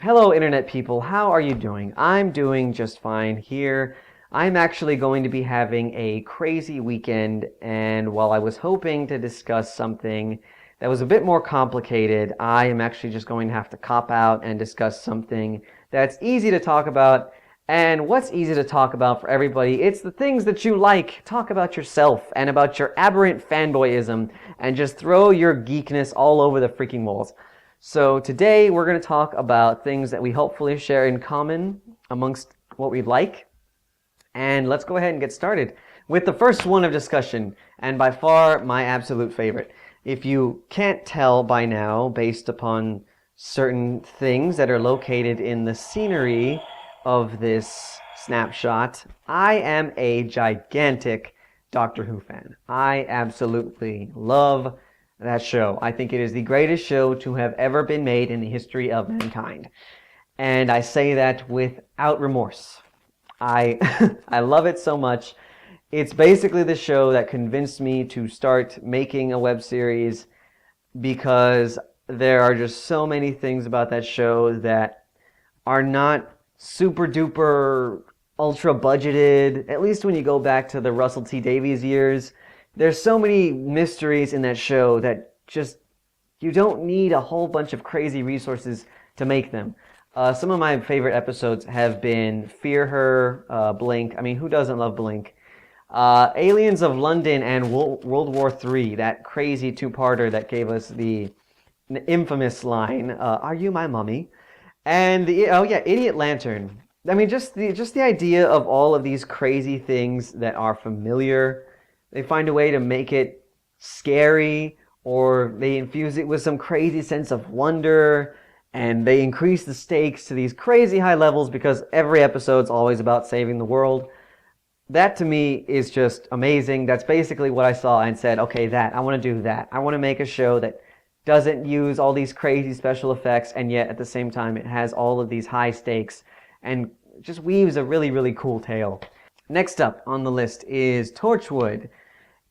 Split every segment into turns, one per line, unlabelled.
Hello, Internet people. How are you doing? I'm doing just fine here. I'm actually going to be having a crazy weekend, and while I was hoping to discuss something that was a bit more complicated, I am actually just going to have to cop out and discuss something that's easy to talk about. And what's easy to talk about for everybody? It's the things that you like. Talk about yourself and about your aberrant fanboyism and just throw your geekness all over the freaking walls. So today we're going to talk about things that we hopefully share in common amongst what we like. And let's go ahead and get started with the first one of discussion, and by far my absolute favorite. If you can't tell by now, based upon certain things that are located in the scenery of this snapshot, I am a gigantic Doctor Who fan. I absolutely love that show. I think it is the greatest show to have ever been made in the history of mankind. And I say that without remorse. I I love it so much. It's basically the show that convinced me to start making a web series because there are just so many things about that show that are not super duper ultra budgeted, at least when you go back to the Russell T Davies years. There's so many mysteries in that show that just you don't need a whole bunch of crazy resources to make them. Some of my favorite episodes have been Fear Her, Blink. I mean, who doesn't love Blink? Aliens of London and World War III, that crazy two-parter that gave us the infamous line, "Are you my mummy?" And Idiot Lantern. I mean, just the idea of all of these crazy things that are familiar. They find a way to make it scary, or they infuse it with some crazy sense of wonder, and they increase the stakes to these crazy high levels because every episode's always about saving the world. That to me is just amazing. That's basically what I saw and said, okay, I want to do that. I want to make a show that doesn't use all these crazy special effects, and yet at the same time it has all of these high stakes and just weaves a really, really cool tale. Next up on the list is Torchwood.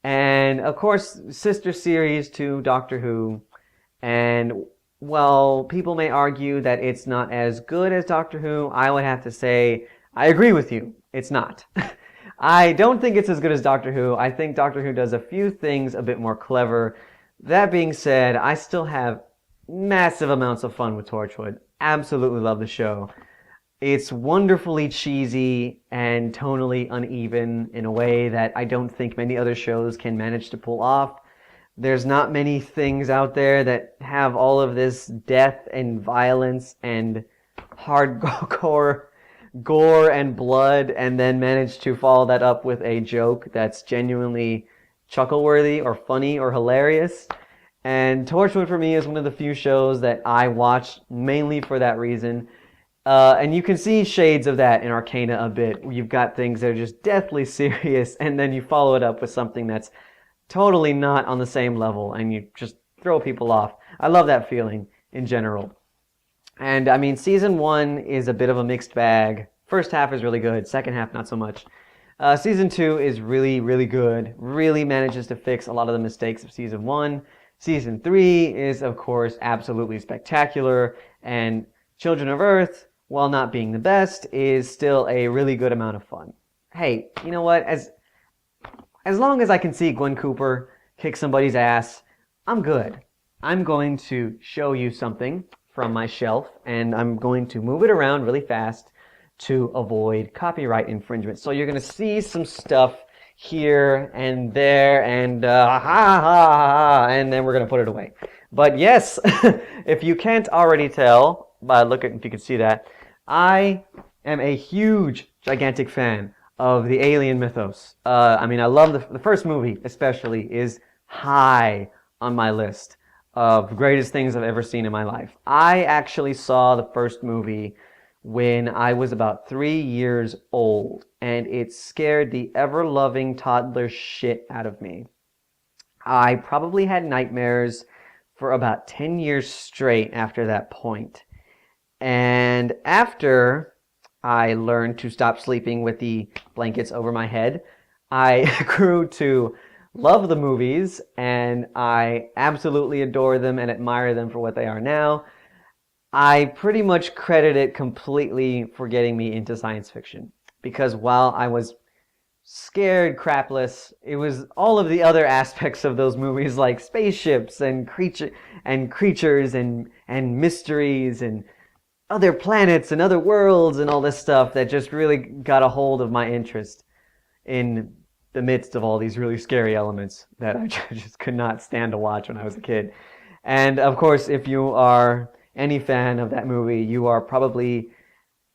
And of course, sister series to Doctor Who. And while people may argue that it's not as good as Doctor Who, I would have to say, I agree with you. It's not. I don't think it's as good as Doctor Who. I think Doctor Who does a few things a bit more clever. That being said, I still have massive amounts of fun with Torchwood. Absolutely love the show. It's wonderfully cheesy and tonally uneven in a way that I don't think many other shows can manage to pull off. There's not many things out there that have all of this death and violence and hardcore gore and blood and then manage to follow that up with a joke that's genuinely chuckle-worthy or funny or hilarious. And Torchwood for me is one of the few shows that I watch mainly for that reason. And you can see shades of that in Arcana a bit. You've got things that are just deathly serious, and then you follow it up with something that's totally not on the same level, and you just throw people off. I love that feeling in general. And I mean, season 1 is a bit of a mixed bag. First half is really good, second half not so much. Season 2 is really, really good. Really manages to fix a lot of the mistakes of season 1. Season 3 is, of course, absolutely spectacular, and Children of Earth, while not being the best, is still a really good amount of fun. Hey, you know what? As long as I can see Gwen Cooper kick somebody's ass, I'm good. I'm going to show you something from my shelf, and I'm going to move it around really fast to avoid copyright infringement. So you're going to see some stuff here and there, and and then we're going to put it away. But yes, if you can't already tell, look at if you can see that, I am a huge, gigantic fan of the alien mythos. I mean, I love the first movie, especially, is high on my list of greatest things I've ever seen in my life. I actually saw the first movie when I was about 3 years old, and it scared the ever-loving toddler shit out of me. I probably had nightmares for about 10 years straight after that point. And after I learned to stop sleeping with the blankets over my head, I grew to love the movies, and I absolutely adore them and admire them for what they are now. I pretty much credit it completely for getting me into science fiction. Because while I was scared crapless, it was all of the other aspects of those movies like spaceships and creatures and mysteries and other planets and other worlds and all this stuff that just really got a hold of my interest in the midst of all these really scary elements that I just could not stand to watch when I was a kid. And of course, if you are any fan of that movie, you are probably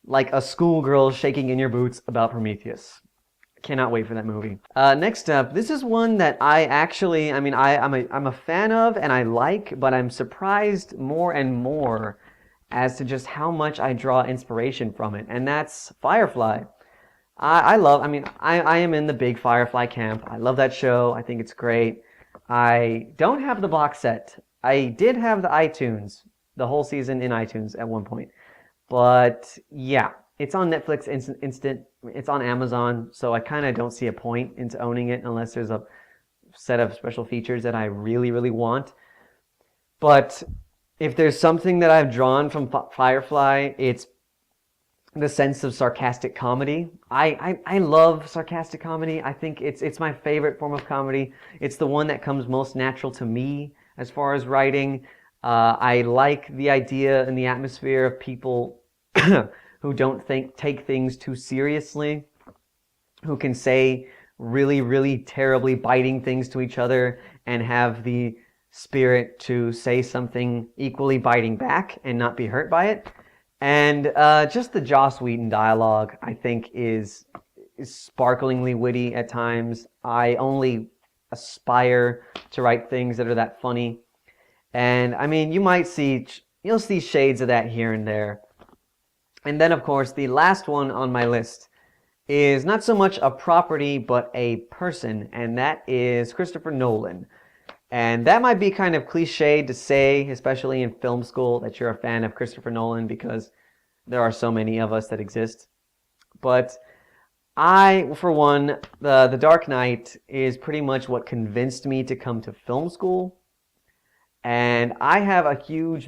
like a schoolgirl shaking in your boots about Prometheus. Cannot wait for that movie. Next up, this is one that I actually, I'm a fan of and I like, but I'm surprised more and more as to just how much I draw inspiration from it, and that's Firefly. I am in the big Firefly camp. I love that show. I think it's great. I don't have the box set. I did have the iTunes, the whole season in iTunes at one point. But yeah, it's on Netflix instant. It's on Amazon, so I kind of don't see a point into owning it unless there's a set of special features that I really, really want. But if there's something that I've drawn from Firefly, it's the sense of sarcastic comedy. I love sarcastic comedy. I think it's my favorite form of comedy. It's the one that comes most natural to me as far as writing. I like the idea and the atmosphere of people who don't take things too seriously, who can say really, really terribly biting things to each other and have the spirit to say something equally biting back and not be hurt by it. And just the Joss Whedon dialogue, I think, is sparklingly witty at times. I only aspire to write things that are that funny. And I mean, you'll see shades of that here and there. And then, of course, the last one on my list is not so much a property, but a person, and that is Christopher Nolan. And that might be kind of cliched to say, especially in film school, that you're a fan of Christopher Nolan because there are so many of us that exist. But I, for one, the Dark Knight is pretty much what convinced me to come to film school. And I have a huge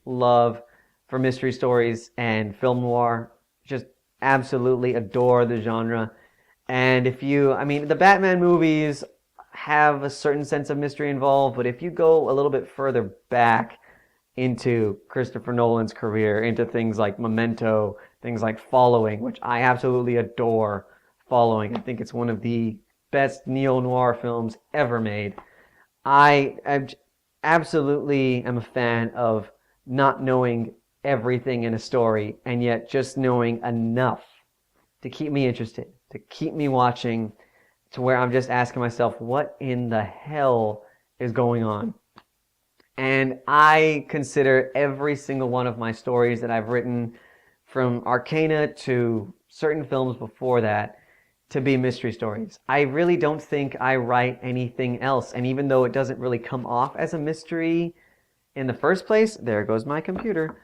love for mystery stories and film noir. Just absolutely adore the genre. And the Batman movies have a certain sense of mystery involved, but if you go a little bit further back into Christopher Nolan's career, into things like Memento, things like Following, which I absolutely adore Following. I think it's one of the best neo-noir films ever made. I absolutely am a fan of not knowing everything in a story and yet just knowing enough to keep me interested, to keep me watching, to where I'm just asking myself, what in the hell is going on? And I consider every single one of my stories that I've written, from Arcana to certain films before that, to be mystery stories. I really don't think I write anything else. And even though it doesn't really come off as a mystery in the first place, there goes my computer.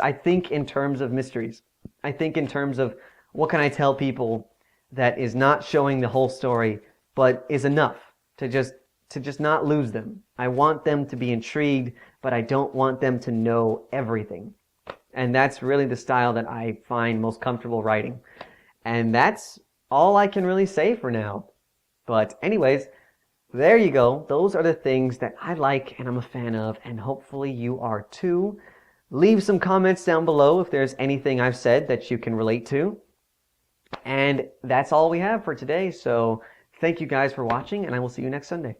I think in terms of mysteries. I think in terms of what can I tell people that is not showing the whole story, but is enough to just not lose them. I want them to be intrigued, but I don't want them to know everything. And that's really the style that I find most comfortable writing. And that's all I can really say for now. But anyways, there you go. Those are the things that I like and I'm a fan of, and hopefully you are too. Leave some comments down below if there's anything I've said that you can relate to. And that's all we have for today. So thank you guys for watching, and I will see you next Sunday.